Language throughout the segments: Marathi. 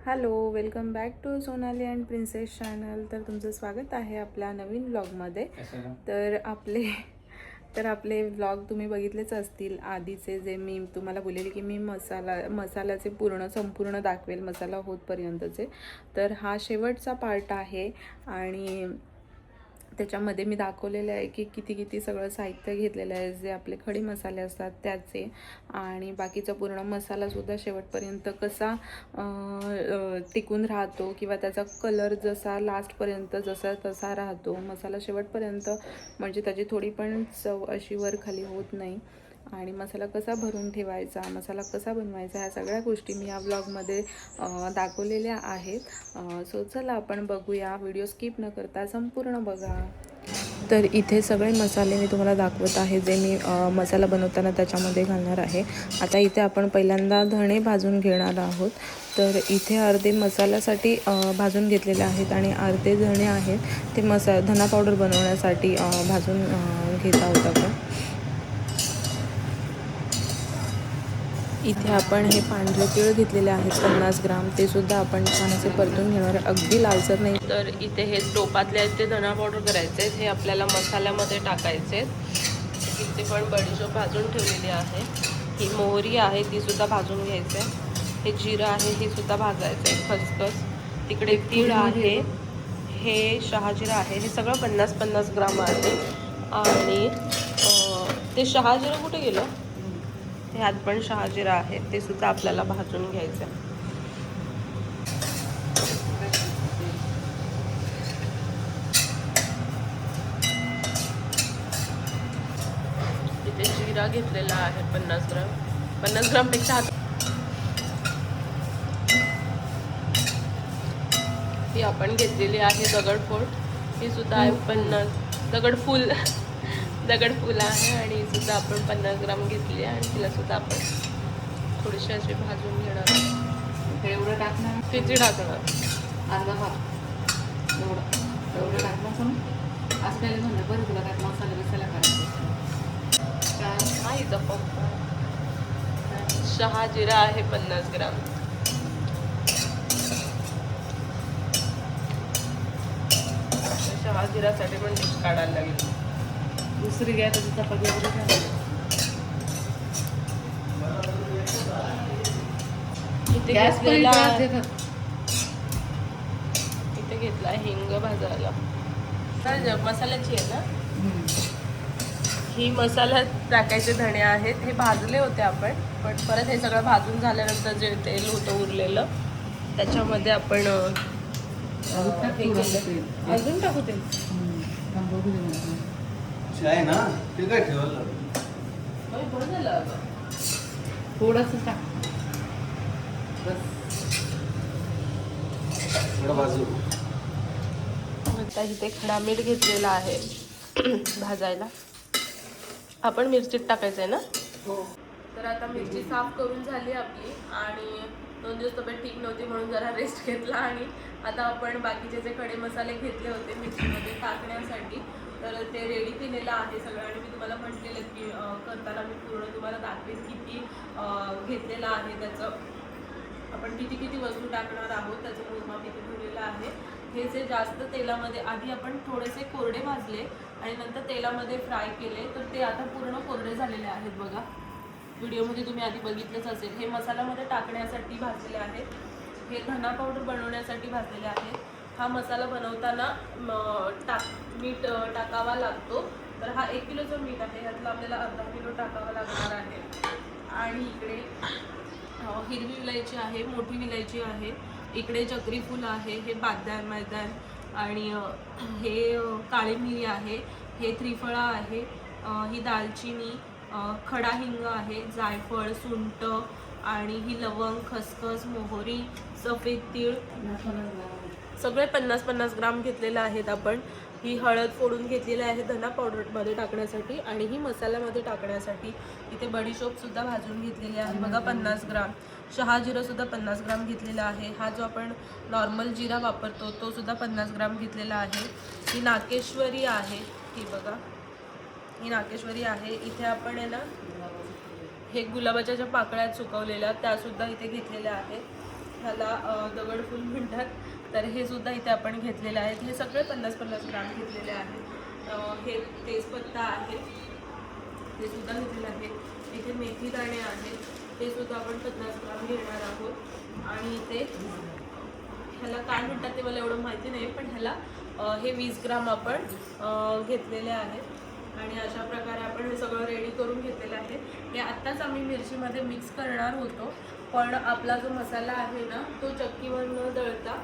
Hello, welcome back to Sonali and princess channel. तर तुमचं स्वागत आहे आपल्या नवीन व्लॉगमध्ये. तर आपले व्लॉग तुम्ही बघितलेच असतील आधीचे, जे मी तुम्हाला बोललेले की मी मसाल्याचे संपूर्ण दाखवेल, मसाला होतपर्यंतचे. तर हा शेवटचा पार्ट आहे आणि त्याच्यामध्ये मी दाखवलेलं आहे की किती सगळं साहित्य घेतलेलं आहे, जे आपले खडे मसाले असतात त्याचे, आणि बाकीचा पूर्ण मसालासुद्धा शेवटपर्यंत कसा टिकून राहतो किंवा त्याचा कलर जसा लास्टपर्यंत जसा तसा राहतो, मसाला शेवटपर्यंत, म्हणजे त्याची थोडी पण चव अशी वर खाली होत नाही, आणि मसाला कसा भरून ठेवायचा, मसाला कसा बनवायचा, ह्या सगळ्या गोष्टी मी या व्लॉगमध्ये दाखवलेल्या आहेत. सो चला आपण बघूया, व्हिडिओ स्किप न करता संपूर्ण बघा. तर इथे सगळे मसाले मी तुम्हाला दाखवत आहे, जे मी मसाला बनवताना त्याच्यामध्ये घालणार आहे. आता इथे आपण पहिल्यांदा धणे भाजून घेणार आहोत. तर इथे अर्धे मसाल्यासाठी भाजून घेतलेले आहेत आणि अर्धे धणे आहेत ते धना पावडर बनवण्यासाठी भाजून घेत आहोत आपण. इथे आपण हे पांढरे तीळ घेतलेले आहेत 50 ग्राम, ते सुद्धा आपण छानसे परतून घेणार, अगदी लालसर नाही. तर इथे हे टोपातले आहेत ते धना पावडर करायचे, हे आपल्याला मसाल्यामध्ये टाकायचे. इथे पण बडीशेप भाजून ठेवलेली आहे, ही मोहरी आहे ती सुद्धा भाजून घ्यायचे, हे जिरं आहे हे सुद्धा भाजायचं आहे, खसखस, तिकडे तीळ आहे, हे शहाजिरा आहे, हे सगळं 50-50 ग्राम आहे. आणि ते शहाजिरा कुठे गेलं, ह्यात पण शहाजिरा आहे, ते सुद्धा आपल्याला भाजून घ्यायचं. इथे जिरा घेतलेला आहे 50 ग्राम पेक्षा ही आपण घेतलेली आहे दगडफूल, ही सुद्धा आहे 50 दगडफूल आहे, आणि ही सुद्धा आपण 50 ग्राम घेतली आहे, आणि तिला सुद्धा आपण थोडीशी अशी भाजून घेणार आहोत. एवढं टाकणार, किती टाकणार, अर्धा भाग एवढं टाकणार ना. आज पहिले म्हणलं बरं तुला काय मसाला करायचं नाही, फक्त शहाजिरा आहे 50 ग्राम. शहाजिरासाठी पण डिश काढायला लागेल, दुसरी घ्यायचं चपाती वगैरे. इथे घेतला हिंग भाजायला, मसाल्याची आहे ना, ही मसाला टाकायचे धणे आहेत, हे भाजले होते आपण, पण परत हे सगळं भाजून झाल्यानंतर जे तेल होतं उरलेलं त्याच्यामध्ये आपण अजून टाकू ते थोडंसं टाक बस. आता इथे खडा मीठ घेतलेला आहे भाजायला, आपण मिरचीत टाकायचं आहे ना. हो. तर आता मिरची साफ करून झाली आपली, आणि 2 दिवस तब्येत ठीक नव्हती म्हणून जरा रेस्ट घेतला, आणि आता आपण बाकीचे जे खडे मसाले घेतले होते मिरचीमध्ये टाकण्यासाठी, तर ते रेडी केलेलं आहे सगळं. आणि मी तुम्हाला म्हटलेलं की करताना मी पूर्ण तुम्हाला दाखवेन किती घेतलेलं आहे, त्याचं आपण किती वस्तू टाकणार आहोत त्याचं मोजमाप इथे ठेवलेलं आहे. हे जे जास्त तेलामध्ये आधी आपण थोडेसे कोरडे भाजले आणि नंतर तेलामध्ये फ्राय केले, तर ते आता पूर्ण कोरडे झालेले आहेत बघा, व्हिडिओमध्ये तुम्ही आधी बघितलंच असेल. हे मसाल्यामध्ये टाकण्यासाठी भाजलेले आहेत, हे धना पावडर बनवण्यासाठी भाजलेले आहेत. हा मसाला बनवताना मीठ टाकावा लागतो, तर हा 1 किलोचं मीठ आहे, ह्यातलं आपल्याला अर्धा किलो टाकावा लागणार आहे. आणि इकडे हिरवी विलायची आहे, मोठी विलायची आहे, इकडे चक्री फूल आहे, हे मैदान, आणि हे काळी मिरी आहे, हे त्रिफळा आहे, ही दालचिनी, खडा हिंग आहे, जायफळ, सुंठ, आणि ही लवंग, खसखस, मोहरी, सफेद तीळ, सगळे 50-50 ग्राम घेतलेले आहेत आपण. ही हळद फोडून घेतलेली आहे धना पावडरमध्ये टाकण्यासाठी, आणि ही मसाल्यामध्ये टाकण्यासाठी. इथे बडीशोपसुद्धा भाजून घेतलेली आहे बघा 50 ग्राम, शहाजिरासुद्धा 50 ग्राम घेतलेला आहे, हा जो आपण नॉर्मल जिरा वापरतो तो सुद्धा 50 ग्राम घेतलेला आहे. ही नाकेश्वरी आहे, ही बघा ही नाकेश्वरी आहे. इथे आपण आहे ना हे गुलाबाच्या ज्या पाकळ्या सुकवलेल्या त्यासुद्धा इथे घेतलेल्या आहेत. ह्याला दगडफूल म्हणतात. तर हे सुद्धा इथे आपण घेतलेले आहेत. हे सगळे 50-50 ग्राम घेतलेले आहेत. हे तेजपत्ता आहे, ते सुद्धा घेतलेले आहेत. इथे मेथी दाणे आहेत, ते सुद्धा आपण 50 ग्राम घेणार आहोत. आणि इथे ह्याला काय म्हणतात ते मला एवढं माहिती नाही, पण ह्याला हे 20 ग्राम आपण घेतलेले आहेत. आणि अशा प्रकारे आपण हे सगळं रेडी करून घेतलेलं आहे. हे आत्ताच आम्ही मिरचीमध्ये मिक्स करणार होतो, पण आपला जो मसाला आहे ना तो चक्कीवर न दळता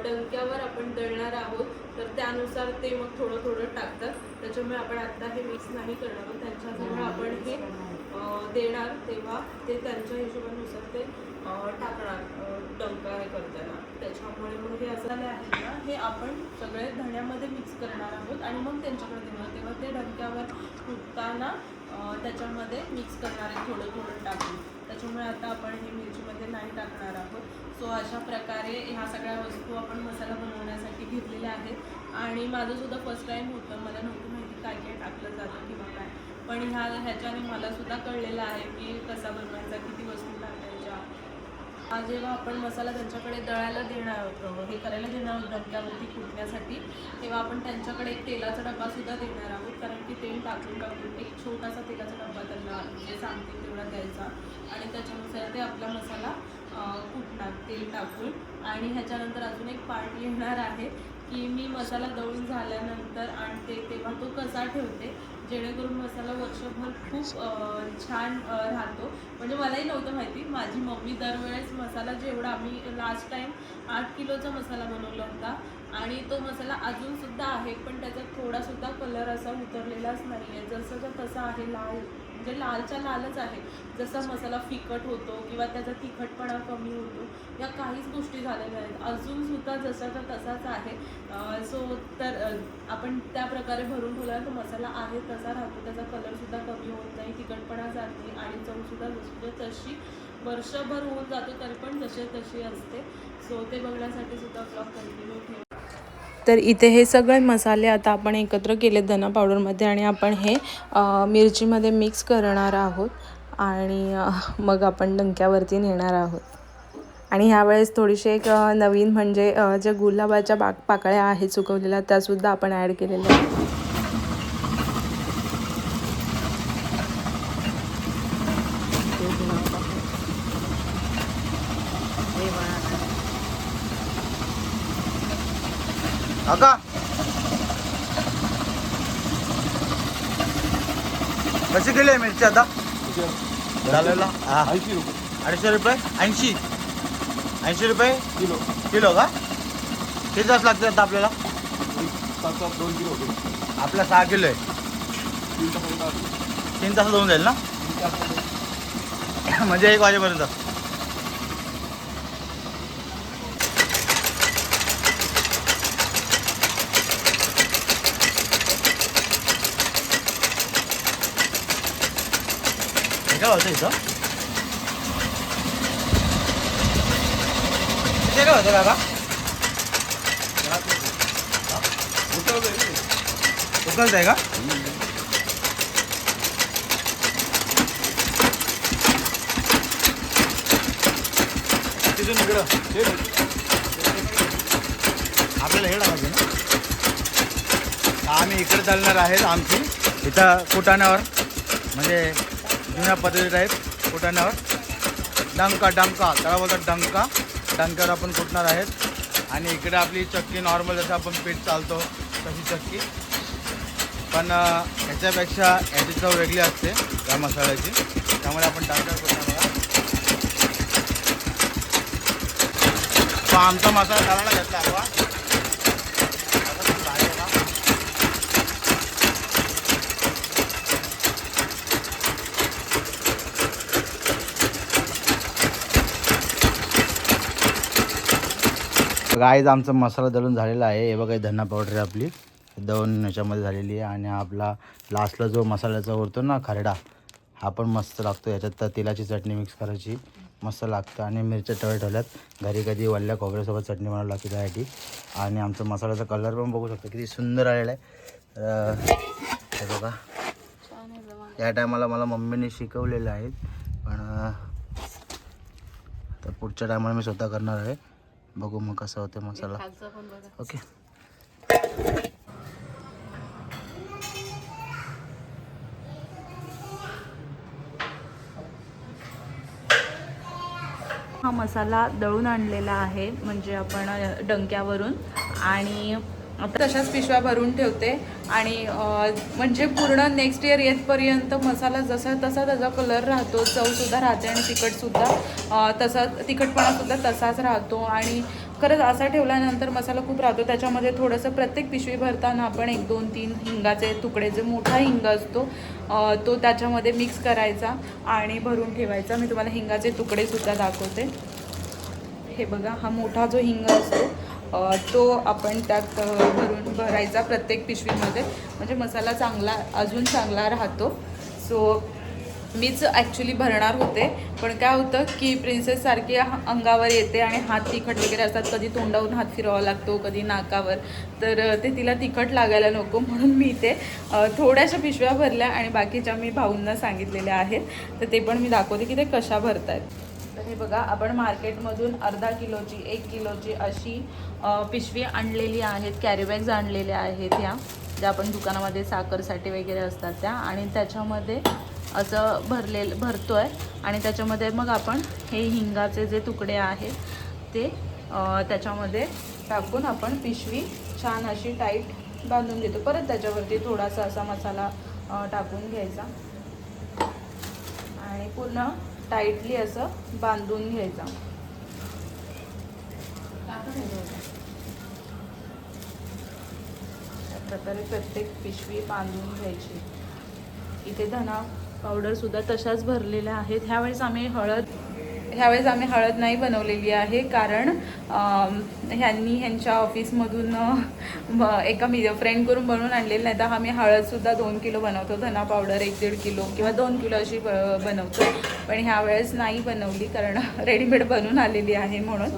डंक्यावर आपण दळणार आहोत. तर त्यानुसार ते मग थोडं थोडं टाकतात. त्याच्यामुळे आपण आत्ता हे मिक्स नाही करणार आहोत. त्यांच्याजवळ आपण हे देणार तेव्हा ते त्यांच्या हिशोबानुसार ते टाकणार डंका हे करताना. त्याच्यामुळे मग हे असं आहे ना, हे आपण सगळे धण्यामध्ये मिक्स करणार आहोत आणि मग त्यांच्याकडे देणार. तेव्हा ते डंक्यावर कुटताना त्याच्यामध्ये मिक्स करणार आहे थोडं थोडं टाकून. त्याच्यामुळे आता आपण हे मिरचीमध्ये नाही टाकणार आहोत. सो अशा प्रकारे ह्या सगळ्या वस्तू आपण मसाला बनवण्यासाठी घेतलेल्या आहेत. आणि माझंसुद्धा फर्स्ट टाईम होतं, मला नव्हतं माहिती काय काय टाकलं जातं किंवा काय, पण ह्याच्याने मलासुद्धा कळलेलं आहे की कसा बनवायचा, किती वस्तू टाकायच्या. जेव्हा आपण मसाला त्यांच्याकडे दळायला देणार हे करायला देणार आहोत डंक्यावरती कुटण्यासाठी, तेव्हा आपण त्यांच्याकडे एक तेलाचा डब्बासुद्धा देणार आहोत. कारण की तेल टाकून एक छोटासा तेलाचा डब्बा त्यांना जे सांगतील तेवढा द्यायचा आणि त्याच्यानुसार ते आपला मसाला कुटणार तेल टाकून. आणि ह्याच्यानंतर अजून एक पार्ट येणार आहे की मी मसाला दळून झाल्यानंतर आणते तेव्हा तो कसा ठेवते, जेणेकरून मसाला वर्षभर खूप छान राहतो. म्हणजे मलाही नव्हतं माहिती, माझी मम्मी दरवेळेस मसाला जेवढा आम्ही लास्ट टाईम 8 किलोचा मसाला बनवला होता आणि तो मसाला अजूनसुद्धा आहे, पण त्याचा थोडासुद्धा कलर असा उतरलेलाच नाही आहे. जसंचा तसा आहे, लाल म्हणजे लालच्या लालच आहे. जसा मसाला फिकट होतो किंवा त्याचा तिखटपणा कमी होतो, या काहीच गोष्टी झालेल्या आहेत. अजूनसुद्धा जसाचा तसाच आहे. सो तर आपण त्या प्रकारे भरून ठेवला तो मसाला आहे तसा राहतो. त्याचा कलरसुद्धा कमी होत नाही, तिखटपणा जात नाही आणि चवसुद्धा जशी तशी वर्षभर होऊन जातो, तरी पण जसे तशी असते. सो ते बघण्यासाठी सुद्धा ब्लॉग कंटिन्यू ठेवा. तर इथे हे सगळे मसाले आता आपण एकत्र केले धना पावडरमध्ये आणि आपण हे मिरचीमध्ये मिक्स करणार आहोत आणि मग आपण डंक्यावरती नेणार आहोत. आणि ह्यावेळेस थोडीशी एक नवीन म्हणजे ज्या गुलाबाच्या पाकळ्या आहेत सुकवलेल्या त्यासुद्धा आपण ॲड केलेल्या आहेत. काका कशी केली आहे मिरची आता झालेला? 250 रुपये 80 रुपये किलो का? किती तास लागते आता आपल्याला? 2 किलो होते. आपला 6 किलो आहे. 3 तासात होऊन जाईल ना? म्हणजे 1 वाजेपर्यंत. काय होतं इथं? ते काय होतं काका? उकळत आहे का? तिथून इकडं आपल्याला हे टाकायचं ना. आम्ही इकडे चालणार आहेत आमची इथं कुटाण्यावर, म्हणजे जुन्या पद्धतीत आहेत कुटाण्यावर. डंका त्याला बोलतात डंक्यावर आपण कुटणार आहेत. आणि इकडे आपली चक्की नॉर्मल जसं आपण पीठ चालतो तशी चक्की, पण ह्याच्यापेक्षा ह्याची चव वेगळी असते या मसाल्याची, त्यामुळे आपण डंक्यावर कुटणार आहोत. तो आमचा मसाला घालायला घेतला आपण. गाईज आमचा मसाला दळून झालेला आहे. हे बघा धना पावडर आहे आपली दळून ह्याच्यामध्ये झालेली आहे. आणि आपला लास्टला जो मसाल्याचा उरतो ना खरडा, हा पण मस्त लागतो. याच्यात तर तेलाची चटणी मिक्स करायची, मस्त लागतं. आणि मिरच्या ठेवल्यात घरी, कधी वल्ल्या खोबऱ्यासोबत चटणी बनवायला लागते त्यासाठी. आणि आमचा मसाल्याचा कलर पण बघू शकतो किती सुंदर आलेला आहे. हे बघा या टायमाला मला मम्मीने शिकवलेलं आहे, पण तर पुढच्या टायमाला मी स्वतः करणार आहे. बघू मग कसं होते मसाला. खालचं पण बघा. ओके. हा मसाला दळून आणलेला आहे म्हणजे आपण डंक्यावरून, आणि तशाच पिशव्या भरून ठेवते आणि म्हणजे पूर्ण नेक्स्ट इयर येतपर्यंत मसाला जसा तसा त्याचा कलर राहतो, चवसुद्धा राहते आणि तिखटसुद्धा तसा तिखटपणासुद्धा तसाच राहतो. आणि खरंच असा ठेवल्यानंतर मसाला खूप राहतो. त्याच्यामध्ये थोडंसं प्रत्येक पिशवी भरताना आपण 1, 2, 3 हिंगाचे तुकडे, जे मोठा हिंग असतो तो त्याच्यामध्ये मिक्स करायचा आणि भरून ठेवायचा. मी तुम्हाला हिंगाचे तुकडेसुद्धा दाखवते. हे बघा, हा मोठा जो हिंग असतो तो आपण त्यात भरायचा प्रत्येक पिशवीमध्ये, म्हणजे मसाला चांगला अजून चांगला राहतो. सो मीच ॲक्च्युली भरणार होते, पण काय होतं की प्रिन्सेससारखी अंगावर येते आणि हात तिखट वगैरे असतात, कधी तोंडावरून हात फिरवावा लागतो, कधी नाकावर, तर ते तिला तिखट लागायला नको म्हणून मी ते थोड्याशा पिशव्या भरल्या आणि बाकीच्या मी भाऊंना सांगितलेल्या आहेत. तर ते पण मी दाखवते की ते कशा भरतायत. तर हे बघा, आपण मार्केटमधून अर्धा किलोची 1 किलोची अशी पिशवी आणलेली आहेत, कॅरीबॅग्स आणलेल्या आहेत ह्या, ज्या आपण दुकानामध्ये साखरसाठी वगैरे असतात त्या, आणि त्याच्यामध्ये असं भरतो आहे. आणि त्याच्यामध्ये मग आपण हे हिंगाचे जे तुकडे आहेत ते त्याच्यामध्ये टाकून आपण पिशवी छान अशी टाईट बांधून घेतो. परत त्याच्यावरती थोडासा असा मसाला टाकून घ्यायचा आणि पूर्ण टाईटली असं बांधून घ्यायचा. अशा प्रकारे प्रत्येक पिशवी बांधून घ्यायची. इथे धना पावडरसुद्धा तशाच भरलेल्या आहेत. ह्यावेळेस आम्ही हळद नाही बनवलेली आहे, कारण ह्यांच्या ऑफिसमधून एका फ्रेंडकडून बनवून आणलेली, नाही तर आम्ही हळदसुद्धा 2 किलो बनवतो, धना पावडर 1-1.5 किलो किंवा 2 किलो अशी बनवतो. पण ह्यावेळेस नाही बनवली कारण रेडीमेड बनवून आलेली आहे म्हणून.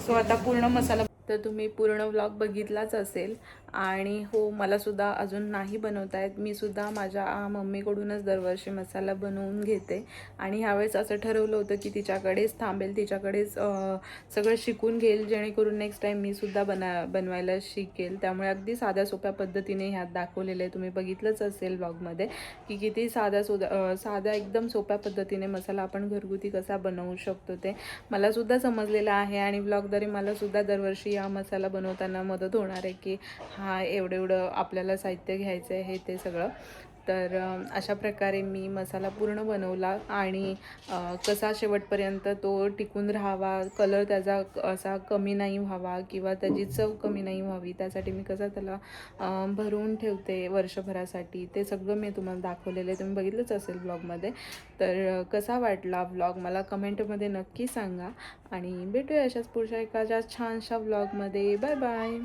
सो आता पूर्ण मसाला तर तुम्ही पूर्ण व्लॉग बघितलाच असेल. आणि हो, मलासुद्धा अजून नाही बनवता येत. मी सुद्धा माझ्या मम्मीकडूनच दरवर्षी मसाला बनवून घेते आणि ह्यावेळेस असं ठरवलं होतं की तिच्याकडेच थांबेल, तिच्याकडेच सगळं शिकून घेईल, जेणेकरून नेक्स्ट टाईम मी सुद्धा बनवायला शिकेल. त्यामुळे अगदी साध्या सोप्या पद्धतीने ह्यात दाखवलेलं आहे. तुम्ही बघितलंच असेल व्लॉगमध्ये की किती साध्या एकदम सोप्या पद्धतीने मसाला आपण घरगुती कसा बनवू शकतो ते मलासुद्धा समजलेलं आहे. आणि व्लॉगद्वारे मलासुद्धा दरवर्षी हा मसाला बनवताना मदत होणार आहे की हा एवढं आपल्याला साहित्य घ्यायचं आहे हे ते सगळं. तर अशा प्रकारे मी मसाला पूर्ण बनवला आणि कसा शेवटपर्यंत तो टिकून राहावा, कलर त्याचा असा कमी नाही व्हावा किंवा त्याची चव कमी नाही व्हावी, त्यासाठी मी कसा त्याला भरवून ठेवते वर्षभरासाठी, ते सगळं मी तुम्हाला दाखवलेलं आहे. तुम्ही बघितलंच असेल व्लॉगमध्ये. तर कसा वाटला व्लॉग मला कमेंटमध्ये नक्की सांगा आणि भेटूया अशाच पुढच्या एखाद्या छानशा व्लॉगमध्ये. Bye bye.